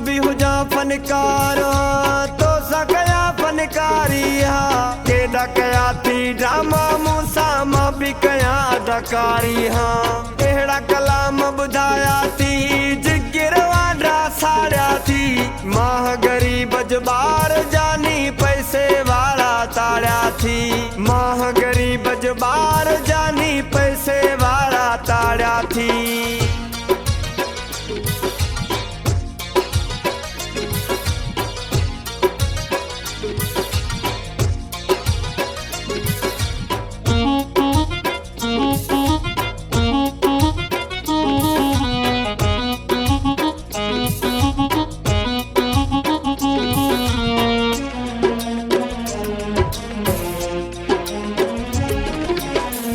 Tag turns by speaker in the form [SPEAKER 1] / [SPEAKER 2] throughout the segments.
[SPEAKER 1] भी हुजा फनकार तो सकया फनकारी हा केड़ा कया थी ड्रामा मूसा मां भी कया अदाकारी हा एड़ा कलाम बुधाया थी जिगर वाडा साड़ा थी माह गरीब जबार जानी पैसे वाला ताड़ा थी माह गरीब जबार जानी पैसे वाला ताड़ा थी।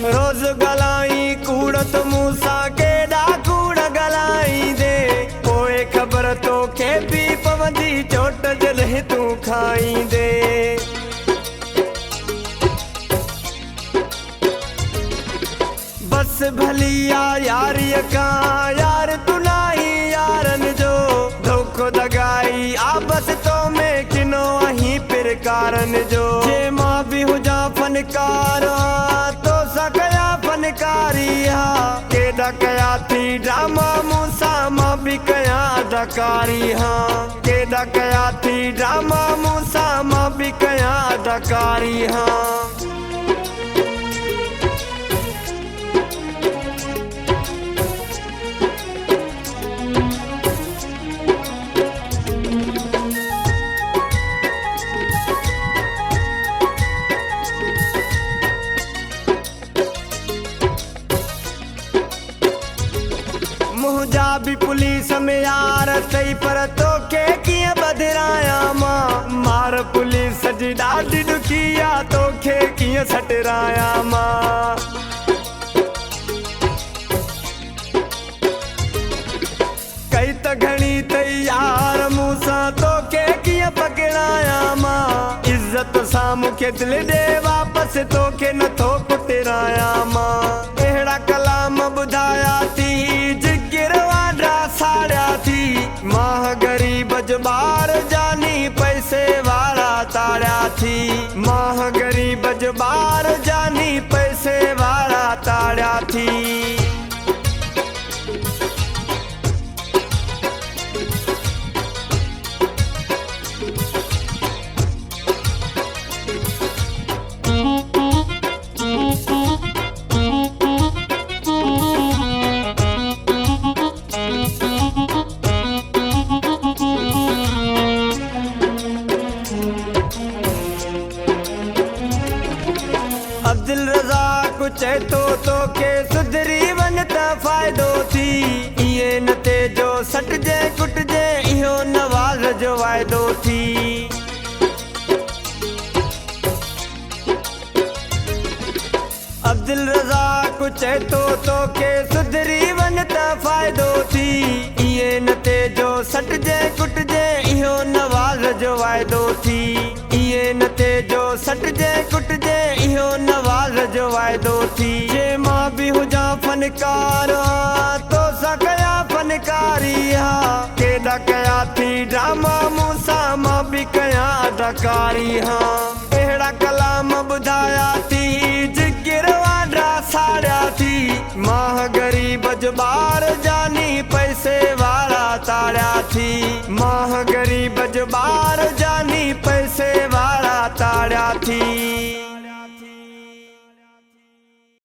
[SPEAKER 1] रोज गलाई कूड़त मूसा केड़ा कूड़ गलाई दे कोई खबर तो के भी पवंदी चोट जलह तू खाई दे बस भलिया यार यका यार तू नाही यारन जो धोखो दगाई आ बस तो में किनो अही फिर कारण जो जे मां भी हुजा फनकार तो सकया फनकारी हा केड़ा कया थी ड्रामा मूसा मां भी कया अदाकारी हा केड़ा कया थी ड्रामा मूसा मां भी कया अदाकारी हा। मुझा भी पुलिस में यार सही पर तो के किए बदराया मां मार पुलिस जी ॾाढी दुखिया तो के किए सटराया मां कई त घणी तैयार मूसा तो के किए पकड़ाया मां इज्जत सां मूंखे दिल दे वापस तो के नथो कुटराया मां एड़ा कलाम बुधाया थी साड़ा थी माह गरीब जबार जानी पैसे वाला ताड़ा थी माह गरीब जबार जानी पैसे वाला ताड़ा थी। अब्दुल रज़ाक चए तो के सुधरी वन त फ़ाइदो थी इए न ते जो सटजे कुटजे इहो नवाज़ जो वाइदो थी अब्दुल रज़ाक चए तो के सुधरी वन त फ़ाइदो थी इए न ते जो सटजे कुटजे इहो नवाज़ जो वाइदो थी इए न ते जो सटजे कुटजे इहो नवाज़ जो वाइदो थी जे मां भी हुजा फनकार तो सकया फनकारी हा केड़ा कया थी ड्रामा मूसा मां भी कया अदाकारी हा एड़ा कलाम बुधाया थी जिगर वाडा साड़ा थी माह गरीब जबार जानी पैसे वाला ताड़ा थी माह गरीब जबार